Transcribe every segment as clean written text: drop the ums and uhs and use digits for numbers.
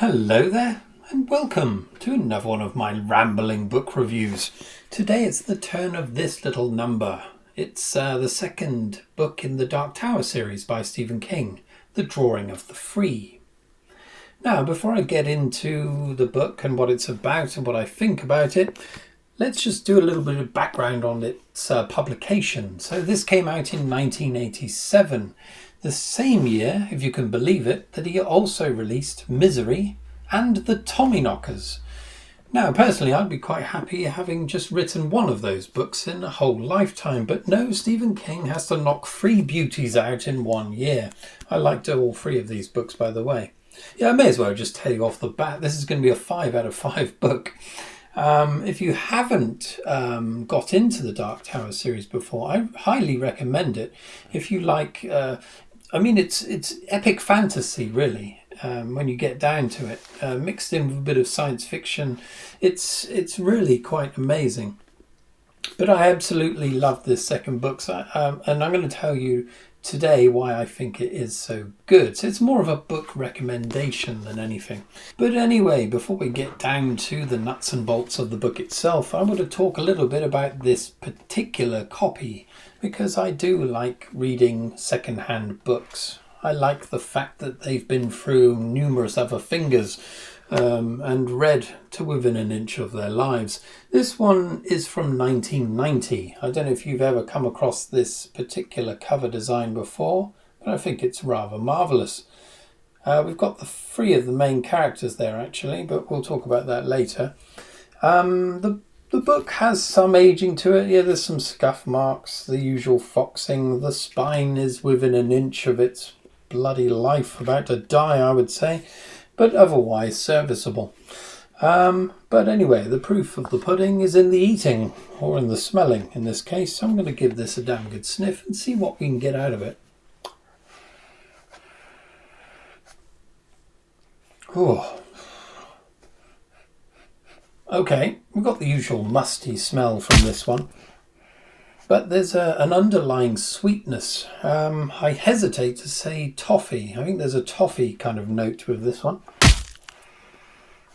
Hello there, and welcome to another one of my rambling book reviews. Today it's the turn of this little number. It's the second book in the Dark Tower series by Stephen King, The Drawing of the Free. Now, before I get into the book and what it's about and what I think about it, let's just do a little bit of background on its publication. So this came out in 1987. The same year, if you can believe it, that he also released Misery and The Tommyknockers. Now, personally, I'd be quite happy having just written one of those books in a whole lifetime, but no, Stephen King has to knock 3 beauties out in 1 year. I liked all 3 of these books, by the way. Yeah, I may as well just tell you off the bat, this is going to be a 5 out of 5 book. If you haven't got into the Dark Tower series before, I highly recommend it. If you like, it's epic fantasy, really. When you get down to it, mixed in with a bit of science fiction, it's really quite amazing. But I absolutely love this second book, and I'm going to tell you today why I think it is so good. So it's more of a book recommendation than anything. But anyway, before we get down to the nuts and bolts of the book itself, I want to talk a little bit about this particular copy, because I do like reading second-hand books. I like the fact that they've been through numerous other fingers and read to within an inch of their lives. This one is from 1990. I don't know if you've ever come across this particular cover design before, but I think it's rather marvellous. We've got the 3 of the main characters there actually, but we'll talk about that later. The book has some aging to it. Yeah, there's some scuff marks, the usual foxing. The spine is within an inch of its bloody life, about to die, I would say, but otherwise serviceable. But anyway, the proof of the pudding is in the eating, or in the smelling in this case. So I'm going to give this a damn good sniff and see what we can get out of it. Oh. Okay, we've got the usual musty smell from this one, but there's an underlying sweetness. I hesitate to say toffee. I think there's a toffee kind of note with this one.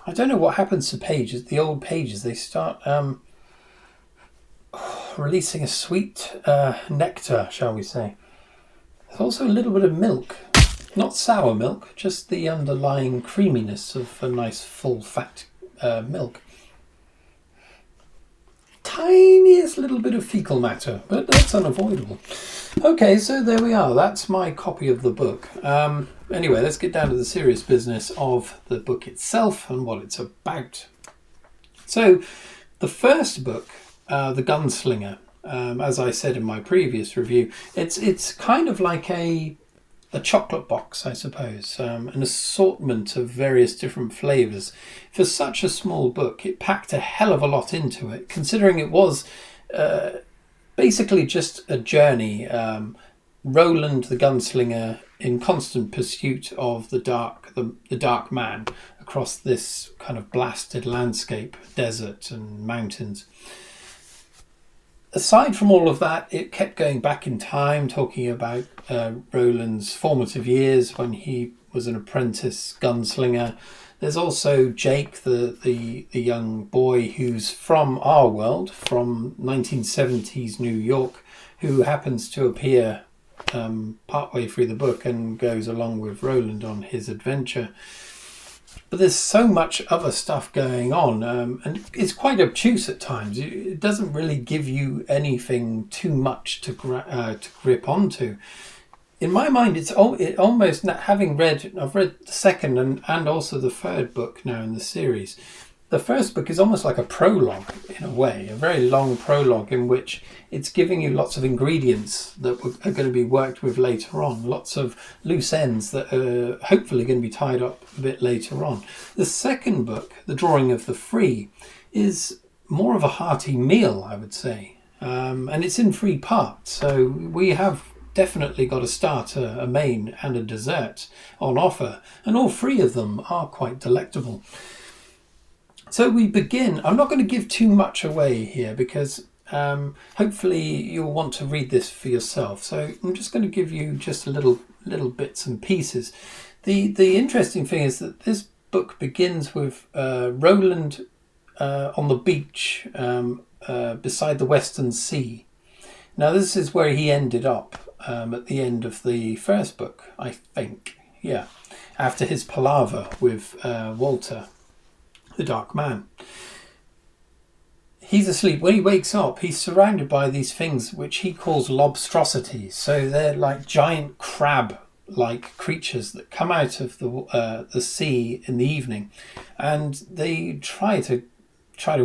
I don't know what happens to pages. The old pages, they start releasing a sweet nectar, shall we say. There's also a little bit of milk. Not sour milk, just the underlying creaminess of a nice full fat milk. Tiniest little bit of fecal matter, but that's unavoidable. Okay, so there we are. That's my copy of the book. Anyway, let's get down to the serious business of the book itself and what it's about. So, the first book, The Gunslinger, as I said in my previous review, it's kind of like a chocolate box, I suppose, an assortment of various different flavours. For such a small book, it packed a hell of a lot into it, considering it was basically just a journey. Roland, the gunslinger, in constant pursuit of the dark man across this kind of blasted landscape, desert and mountains. Aside from all of that, it kept going back in time, talking about Roland's formative years when he was an apprentice gunslinger. There's also Jake, the young boy who's from our world, from 1970s New York, who happens to appear partway through the book and goes along with Roland on his adventure. But there's so much other stuff going on, and it's quite obtuse at times. It doesn't really give you anything too much to grip onto. In my mind, it almost, I've read the second and also the third book now in the series. The first book is almost like a prologue in a way, a very long prologue in which it's giving you lots of ingredients that are going to be worked with later on, lots of loose ends that are hopefully going to be tied up a bit later on. The second book, The Drawing of the Free, is more of a hearty meal, I would say, and it's in 3 parts, so we have definitely got a starter, a main and a dessert on offer, and all 3 of them are quite delectable. So we begin. I'm not going to give too much away here because hopefully you'll want to read this for yourself. So I'm just going to give you just a little bits and pieces. The interesting thing is that this book begins with Roland on the beach beside the Western Sea. Now, this is where he ended up at the end of the first book, I think. Yeah, after his palaver with Walter, the Dark Man. He's asleep. When he wakes up, he's surrounded by these things which he calls lobstrosities. So they're like giant crab-like creatures that come out of the sea in the evening, and they try to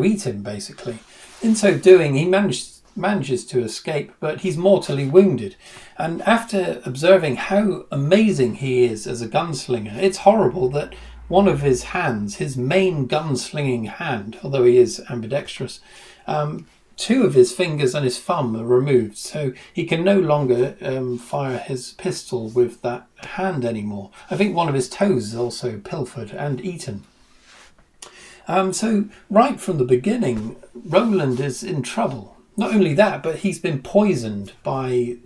eat him. Basically, in so doing, he manages to escape, but he's mortally wounded. And after observing how amazing he is as a gunslinger, it's horrible that one of his hands, his main gunslinging hand, although he is ambidextrous, two of his fingers and his thumb are removed, so he can no longer fire his pistol with that hand anymore. I think one of his toes is also pilfered and eaten. So right from the beginning, Roland is in trouble. Not only that, but he's been poisoned by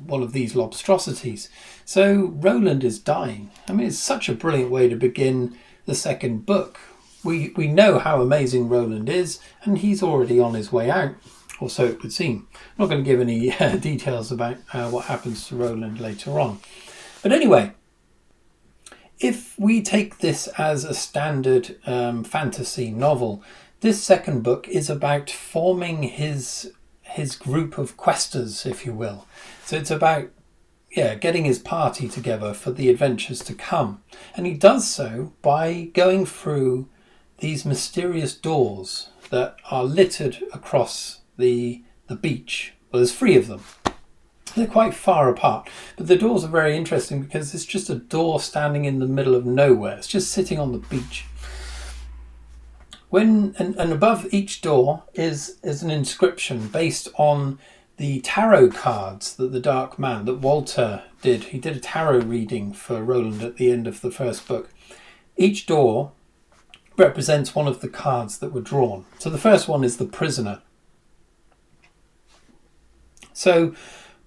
one of these lobstrosities. So Roland is dying. I mean, it's such a brilliant way to begin the second book. We know how amazing Roland is, and he's already on his way out, or so it would seem. I'm not going to give any details about what happens to Roland later on. But anyway, if we take this as a standard fantasy novel, this second book is about forming his group of questers, if you will. So it's about getting his party together for the adventures to come. And he does so by going through these mysterious doors that are littered across the beach. Well, there's 3 of them. They're quite far apart, but the doors are very interesting because it's just a door standing in the middle of nowhere. It's just sitting on the beach. And above each door is an inscription based on the tarot cards that the Dark Man, that Walter did. He did a tarot reading for Roland at the end of the first book. Each door represents one of the cards that were drawn. So the first one is the prisoner. So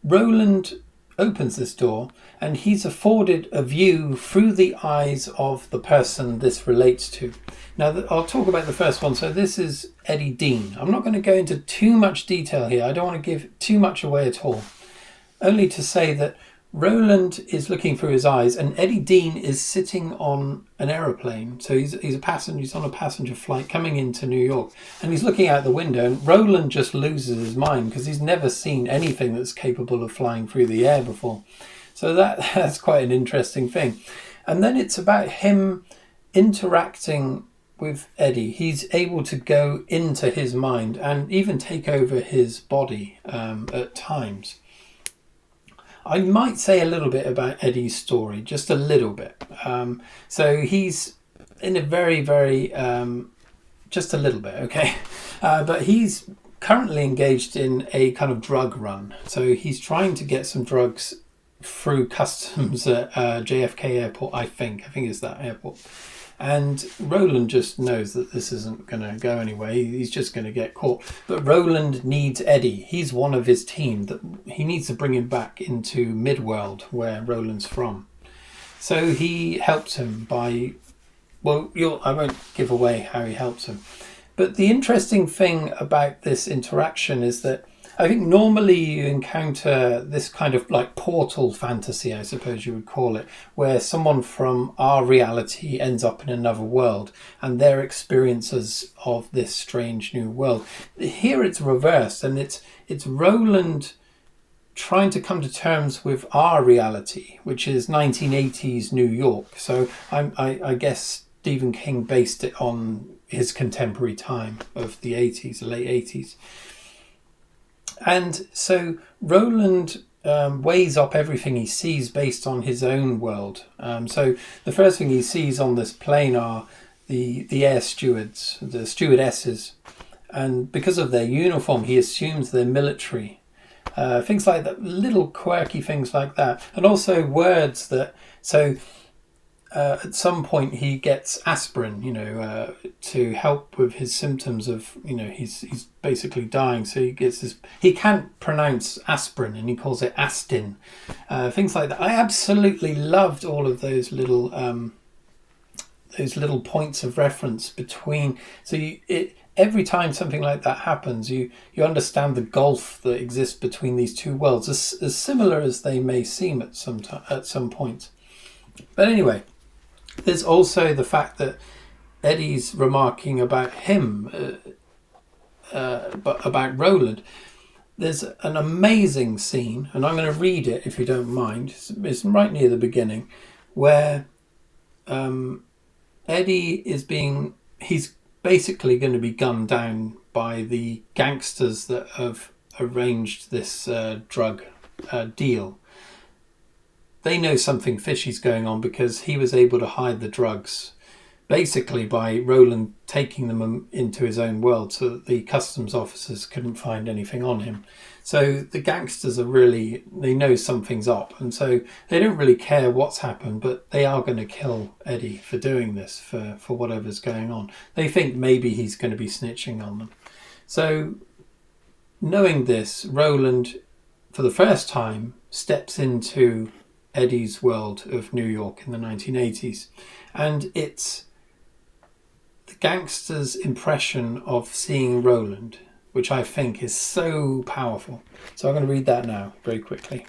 Roland opens this door and he's afforded a view through the eyes of the person this relates to. Now, I'll talk about the first one. So this is Eddie Dean. I'm not going to go into too much detail here. I don't want to give too much away at all. Only to say that Roland is looking through his eyes and Eddie Dean is sitting on an aeroplane. So he's a passenger. He's on a passenger flight coming into New York and he's looking out the window, and Roland just loses his mind because he's never seen anything that's capable of flying through the air before. So that's quite an interesting thing. And then it's about him interacting with Eddie. He's able to go into his mind and even take over his body at times. I might say a little bit about Eddie's story, just a little bit. So he's in a very, very, just a little bit, okay? But he's currently engaged in a kind of drug run. So he's trying to get some drugs through customs at JFK Airport, I think it's that airport. And Roland just knows that this isn't going to go anywhere. He's just going to get caught. But Roland needs Eddie. He's one of his team. That he needs to bring him back into Midworld, where Roland's from. So he helps him by... Well, I won't give away how he helps him. But the interesting thing about this interaction is that I think normally you encounter this kind of like portal fantasy, I suppose you would call it, where someone from our reality ends up in another world and their experiences of this strange new world. Here it's reversed, and it's Roland trying to come to terms with our reality, which is 1980s New York. So I guess Stephen King based it on his contemporary time of the 80s, the late 80s. And so Roland weighs up everything he sees based on his own world. So the first thing he sees on this plane are the air stewards, the stewardesses. And because of their uniform, he assumes they're military. Things like that, little quirky things like that. And also words that... So at some point he gets aspirin, to help with his symptoms of, he's basically dying. So he gets this, he can't pronounce aspirin and he calls it Astin. Things like that. I absolutely loved all of those little those little points of reference between. So every time something like that happens, you understand the gulf that exists between these two worlds, as similar as they may seem at some point. But anyway, there's also the fact that Eddie's remarking about him, but about Roland. There's an amazing scene, and I'm going to read it if you don't mind. It's right near the beginning, where Eddie he's basically going to be gunned down by the gangsters that have arranged this drug deal. They know something fishy's going on because he was able to hide the drugs basically by Roland taking them into his own world so that the customs officers couldn't find anything on him. So the gangsters they know something's up, and so they don't really care what's happened, but they are going to kill Eddie for doing this, for whatever's going on. They think maybe he's going to be snitching on them. So knowing this, Roland, for the first time, steps into Eddie's world of New York in the 1980s, and it's the gangster's impression of seeing Roland, which I think is so powerful. So I'm going to read that now very quickly.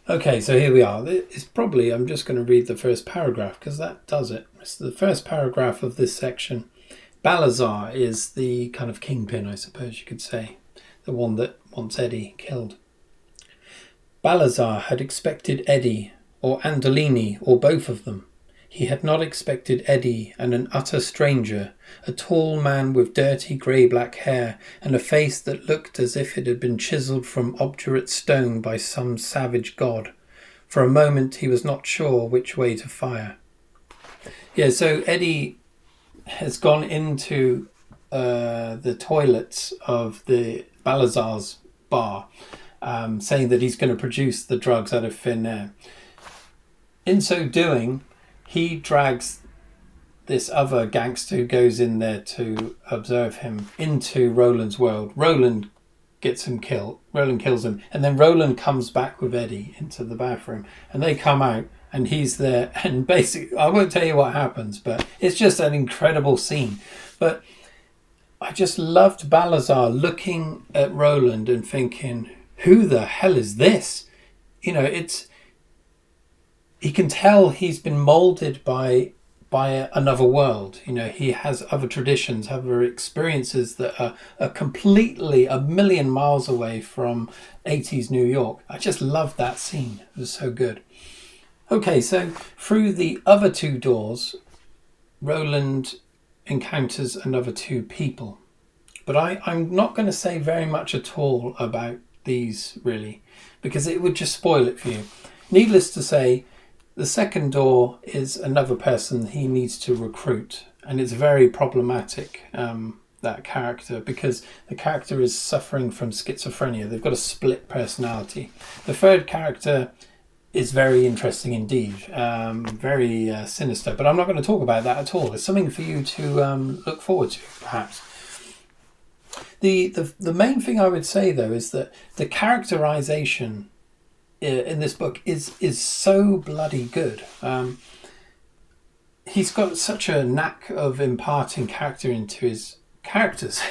Okay, so here we are. I'm just going to read the first paragraph because that does it. It's the first paragraph of this section. Balazar is the kind of kingpin, I suppose you could say, the one that wants Eddie killed. Balazar had expected Eddie or Andolini or both of them. He had not expected Eddie and an utter stranger, a tall man with dirty grey-black hair and a face that looked as if it had been chiselled from obdurate stone by some savage god. For a moment he was not sure which way to fire. Yeah, so Eddie has gone into the toilets of the Balazar's bar, saying that he's going to produce the drugs out of thin air. In so doing, he drags this other gangster who goes in there to observe him into Roland's world. Roland gets him killed. Roland kills him. And then Roland comes back with Eddie into the bathroom. And they come out and he's there. And basically, I won't tell you what happens, but it's just an incredible scene. But I just loved Balazar looking at Roland and thinking, who the hell is this? You know, he can tell he's been molded by another world. You know, he has other traditions, other experiences that are completely a million miles away from 80s New York. I just loved that scene. It was so good. Okay, so through the other two doors, Roland encounters another two people. But I'm not going to say very much at all about these, really, because it would just spoil it for you. Needless to say, the second door is another person he needs to recruit, and it's very problematic, that character, because the character is suffering from schizophrenia. They've got a split personality. The third character is very interesting indeed, very sinister, but I'm not going to talk about that at all. It's something for you to look forward to, perhaps. The main thing I would say, though, is that the characterization in this book is so bloody good. He's got such a knack of imparting character into his characters.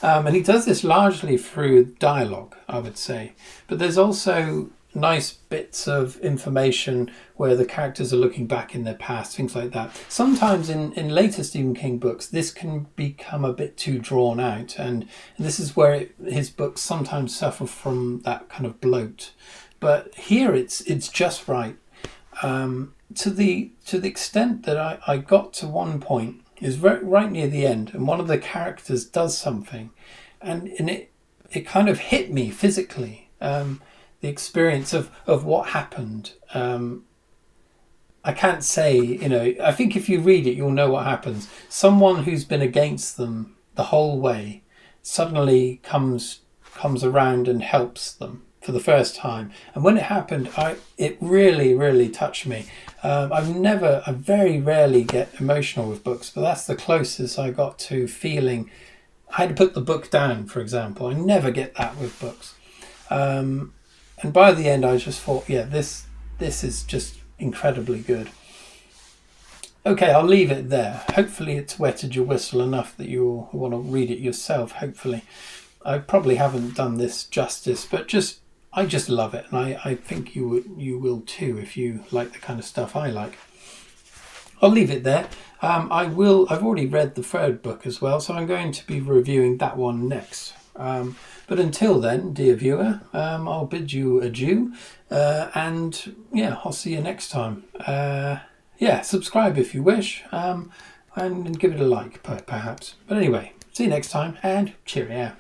And he does this largely through dialogue, I would say. But there's also nice bits of information where the characters are looking back in their past, things like that. Sometimes in later Stephen King books, this can become a bit too drawn out. And this is where his books sometimes suffer from that kind of bloat. But here it's just right. To the extent that I got to one point is right near the end, and one of the characters does something, and it kind of hit me physically. The experience of what happened. I can't say, I think if you read it, you'll know what happens. Someone who's been against them the whole way suddenly comes around and helps them for the first time. And when it happened, it really, really touched me. I very rarely get emotional with books, but that's the closest I got to feeling. I had to put the book down, for example. I never get that with books. And by the end, I just thought, yeah, this is just incredibly good. Okay, I'll leave it there. Hopefully it's wetted your whistle enough that you'll want to read it yourself, hopefully. I probably haven't done this justice, but I just love it, and I think you will too if you like the kind of stuff I like. I'll leave it there. I've already read the third book as well, so I'm going to be reviewing that one next. But until then, dear viewer, I'll bid you adieu, and yeah, I'll see you next time. Subscribe if you wish, and give it a like, perhaps. But anyway, see you next time, and cheerio.